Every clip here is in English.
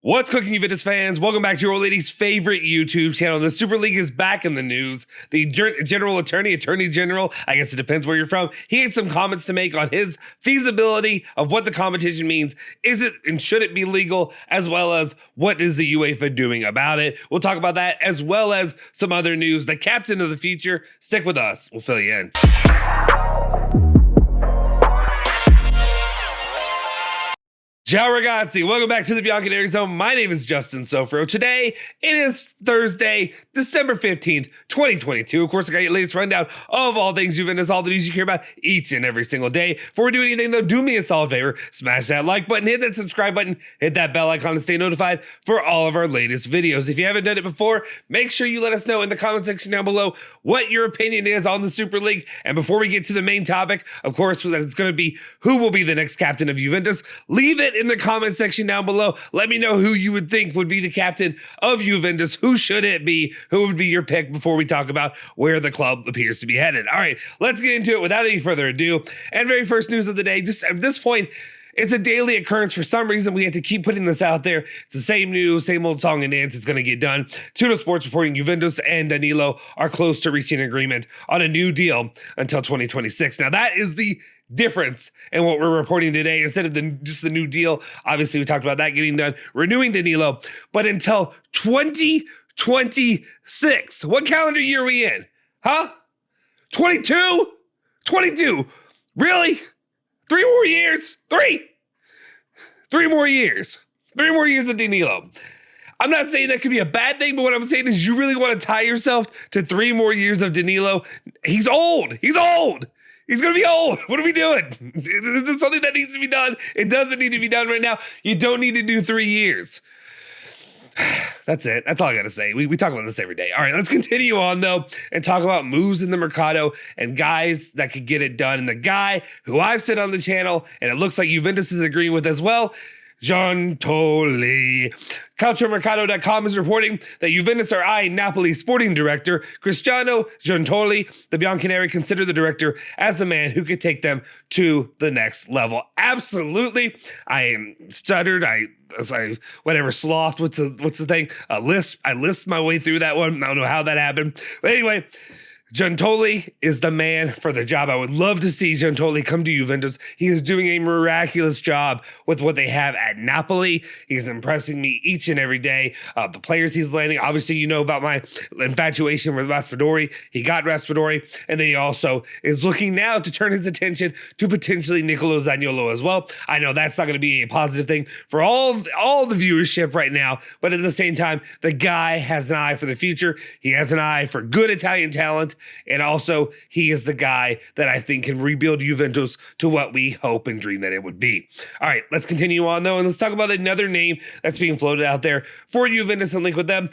What's cooking, Juventus fans? Welcome back to your old lady's favorite YouTube channel. The Super League is back in the news. The Attorney General, I guess it depends where you're from, he had some comments to make on his feasibility of what the competition means. Is it and should it be legal, as well as what is the UEFA doing about it? We'll talk about that, as well as some other news. The captain of the future. Stick with us. We'll fill you in. Ciao ragazzi, welcome back to the Bianconeri. My name is Justin Sofro. Today, it is Thursday, December 15th, 2022. Of course, I got your latest rundown of all things Juventus, all the news you care about each and every single day. Before we do anything though, do me a solid favor, smash that like button, hit that subscribe button, hit that bell icon to stay notified for all of our latest videos. If you haven't done it before, make sure you let us know in the comment section down below what your opinion is on the Super League. And before we get to the main topic, of course, it's going to be who will be the next captain of Juventus. Leave it in the comment section down below. Let me know who you would think would be the captain of Juventus. Who should it be? Who would be your pick before we talk about where the club appears to be headed? All right, let's get into it without any further ado. And very first news of the day, just at this point, it's a daily occurrence. For some reason, we have to keep putting this out there. It's the same news, same old song and dance. It's going to get done. Tutto Sports reporting Juventus and Danilo are close to reaching an agreement on a new deal until 2026. Now, that is the difference in what we're reporting today. Instead of just the new deal, obviously, we talked about that getting done, renewing Danilo, but until 2026. What calendar year are we in? Huh? 22? 22. Really? 3 more years? Three more years. 3 more years of Danilo. I'm not saying that could be a bad thing, but what I'm saying is you really want to tie yourself to 3 more years of Danilo. He's old. He's old. He's going to be old. What are we doing? This is something that needs to be done. It doesn't need to be done right now. You don't need to do 3 years. That's it. That's all I got to say. We talk about this every day. All right, let's continue on, though, and talk about moves in the Mercado and guys that could get it done. And the guy who I've said on the channel, and it looks like Juventus is agreeing with as well, Giuntoli. CalcioMercato.com is reporting that Juventus are eyeing Napoli sporting director Cristiano Giuntoli. The Bianconeri consider the director as the man who could take them to the next level. Absolutely. I am stuttered. Whatever, sloth. What's the thing? I lisped my way through that one. I don't know how that happened. But anyway, Giuntoli is the man for the job. I would love to see Giuntoli come to Juventus. He is doing a miraculous job with what they have at Napoli. He's impressing me each and every day. The players he's landing, obviously, you know about my infatuation with Raspadori. He got Raspadori, and then he also is looking now to turn his attention to potentially Nicolo Zaniolo as well. I know that's not going to be a positive thing for all the viewership right now, but at the same time, the guy has an eye for the future. He has an eye for good Italian talent. And also, he is the guy that I think can rebuild Juventus to what we hope and dream that it would be. All right, let's continue on, though, and let's talk about another name that's being floated out there for Juventus and link with them.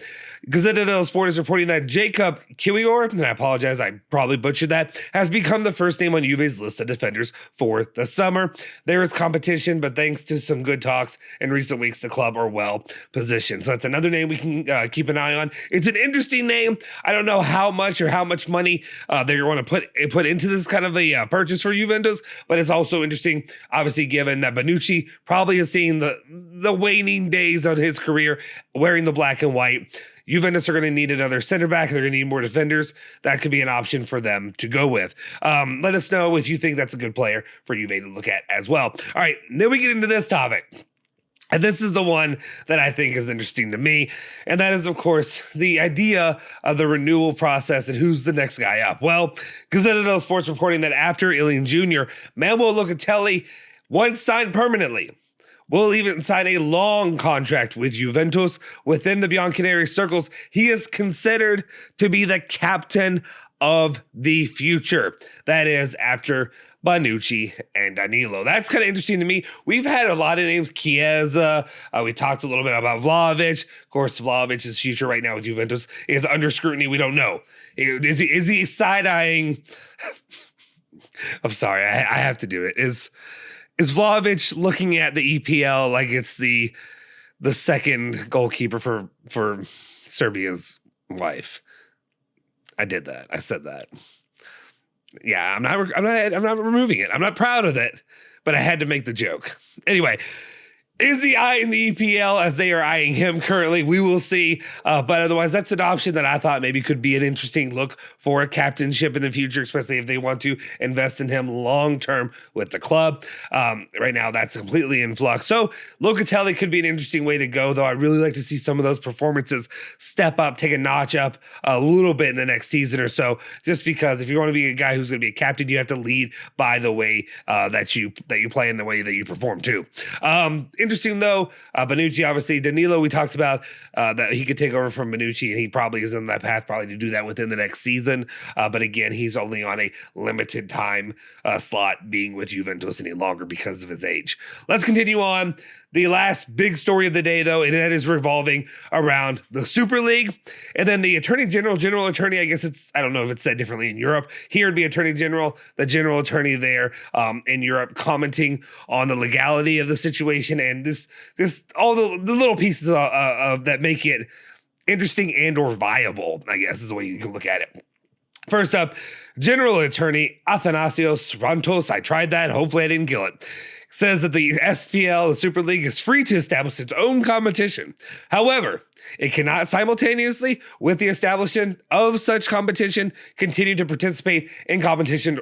Gazzetta dello Sport is reporting that Jacob Kiwior, and I apologize, I probably butchered that, has become the first name on Juve's list of defenders for the summer. There is competition, but thanks to some good talks in recent weeks, the club are well positioned. So that's another name we can keep an eye on. It's an interesting name. I don't know how much money they want to put into this kind of a purchase for Juventus, but it's also interesting, obviously, given that Bonucci probably has seen the waning days of his career wearing the black and white. Juventus are going to need another center back. They're going to need more defenders. That could be an option for them to go with. Let us know if you think that's a good player for Juve to look at as well. All right, then we get into this topic. And this is the one that I think is interesting to me. And that is, of course, the idea of the renewal process and who's the next guy up. Well, Gazzetta dello Sport's reporting that after Ilian Jr., Manuel Locatelli, once signed permanently, will even sign a long contract with Juventus. Within the Bianconeri circles, he is considered to be the captain of the future. That is after Bonucci and Danilo. That's kind of interesting to me. We've had a lot of names. Chiesa. We talked a little bit about Vlahovic. Of course, Vlahovic's future right now with Juventus is under scrutiny. We don't know. Is he side-eyeing? I'm sorry. I have to do it. Is Vlahovic looking at the EPL like it's the second goalkeeper for Serbia's wife? I did that. I said that. Yeah, I'm not removing it. I'm not proud of it, but I had to make the joke. Anyway, Is he eyeing the EPL as they are eyeing him currently? We will see. But otherwise, that's an option that I thought maybe could be an interesting look for a captainship in the future, especially if they want to invest in him long-term with the club. Right now, that's completely in flux. So Locatelli could be an interesting way to go, though. I'd really like to see some of those performances step up, take a notch up a little bit in the next season or so, just because if you want to be a guy who's going to be a captain, you have to lead by the way that you play and the way that you perform too. Interesting though, Bonucci, obviously. Danilo, we talked about that he could take over from Bonucci, and he probably is in that path probably to do that within the next season. But again, he's only on a limited time slot being with Juventus any longer because of his age. Let's continue on. The last big story of the day, though, and that is revolving around the Super League. And then the general attorney, I guess I don't know if it's said differently in Europe. Here it'd be attorney general, the general attorney there in Europe, commenting on the legality of the situation and this all the little pieces of that make it interesting and or viable, I guess is the way you can look at it. First up, General Attorney Athanasios Rantos, I tried that, hopefully I didn't kill it, says that the SPL, the Super League, is free to establish its own competition. However, it cannot simultaneously, with the establishment of such competition, continue to participate in competitions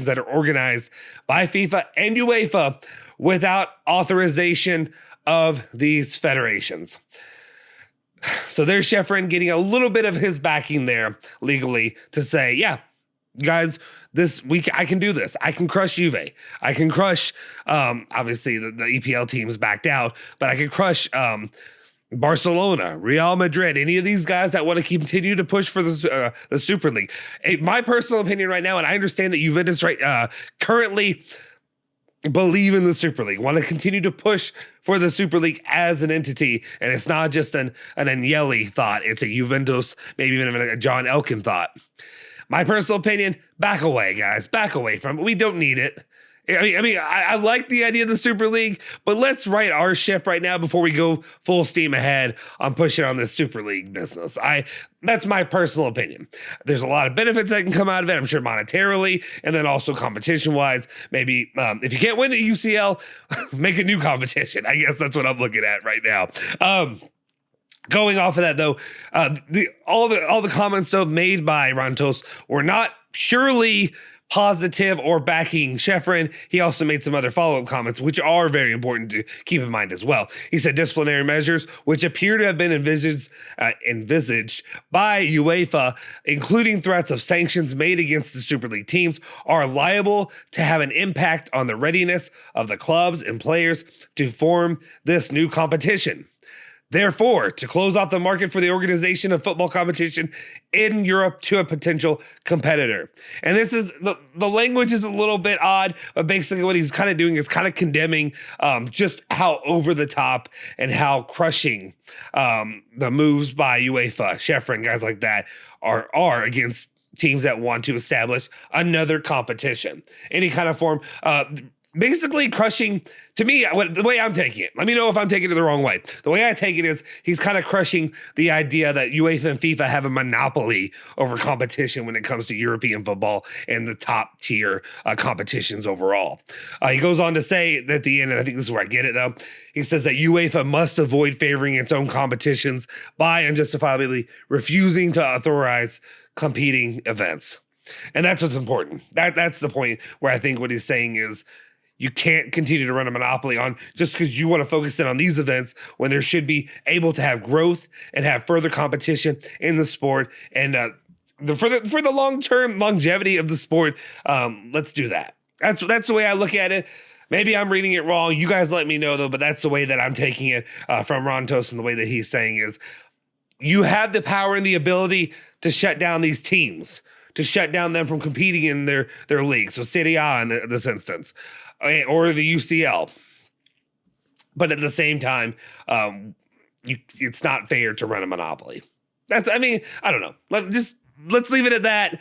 that are organized by FIFA and UEFA without authorization of these federations. So there's Sheffrin getting a little bit of his backing there legally to say, yeah, guys, this week I can do this. I can crush Juve. I can crush, obviously the EPL teams backed out, but I can crush Barcelona, Real Madrid, any of these guys that want to continue to push for the Super League. My personal opinion right now, and I understand that Juventus currently believe in the Super League, want to continue to push for the Super League as an entity, and it's not just an Agnelli thought, it's a Juventus, maybe even a John Elkann thought. My personal opinion, back away, guys, back away from it. We don't need it. I like the idea of the Super League, but let's right our ship right now before we go full steam ahead on pushing on this Super League business. That's my personal opinion. There's a lot of benefits that can come out of it, I'm sure monetarily, and then also competition-wise. Maybe if you can't win the UCL, make a new competition. I guess that's what I'm looking at right now. Going off of that, though, all the comments though made by Rantos were not purely positive or backing Sheffrin. He also made some other follow-up comments, which are very important to keep in mind as well. He said disciplinary measures, which appear to have been envisaged by UEFA, including threats of sanctions made against the Super League teams, are liable to have an impact on the readiness of the clubs and players to form this new competition. Therefore, to close off the market for the organization of football competition in Europe to a potential competitor. And this is, the language is a little bit odd, but basically what he's kind of doing is kind of condemning just how over the top and how crushing the moves by UEFA, Sheffrin, guys like that, are against teams that want to establish another competition. Any kind of form, basically crushing, to me, the way I'm taking it, let me know if I'm taking it the wrong way. The way I take it is he's kind of crushing the idea that UEFA and FIFA have a monopoly over competition when it comes to European football and the top tier competitions overall. He goes on to say that at the end, and I think this is where I get it though, he says that UEFA must avoid favoring its own competitions by unjustifiably refusing to authorize competing events. And that's what's important. That's the point where I think what he's saying is, you can't continue to run a monopoly on just because you want to focus in on these events when there should be able to have growth and have further competition in the sport. And for the long-term longevity of the sport, let's do that. That's the way I look at it. Maybe I'm reading it wrong. You guys let me know, though, but that's the way that I'm taking it from Rantos, and the way that he's saying is you have the power and the ability to shut down these teams, to shut down them from competing in their league. So Serie A in this instance, or the UCL. But at the same time, it's not fair to run a monopoly. I don't know. Let's leave it at that.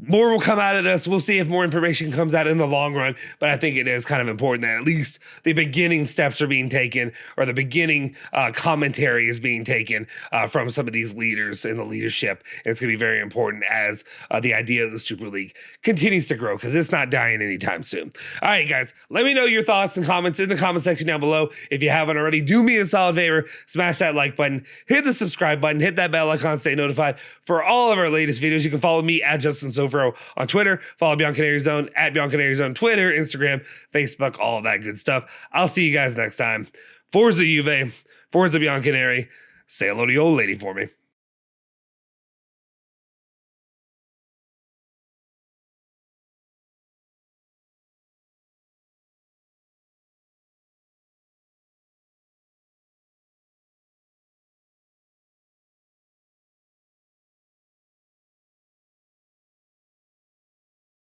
more will come out of this. We'll see if more information comes out in the long run, but I think it is kind of important that at least the beginning steps are being taken, or the beginning commentary is being taken from some of these leaders in the leadership. And it's going to be very important as the idea of the Super League continues to grow, because it's not dying anytime soon. All right, guys, let me know your thoughts and comments in the comment section down below. If you haven't already, do me a solid favor, smash that like button, hit the subscribe button, hit that bell icon, stay notified for all of our latest videos. You can follow me at Justin Sofro on Twitter, follow bianconerizone at bianconerizone, Twitter, Instagram, Facebook, all of that good stuff. I'll see you guys next time. Forza Juve, Forza Bianconeri. Say hello to your old lady for me.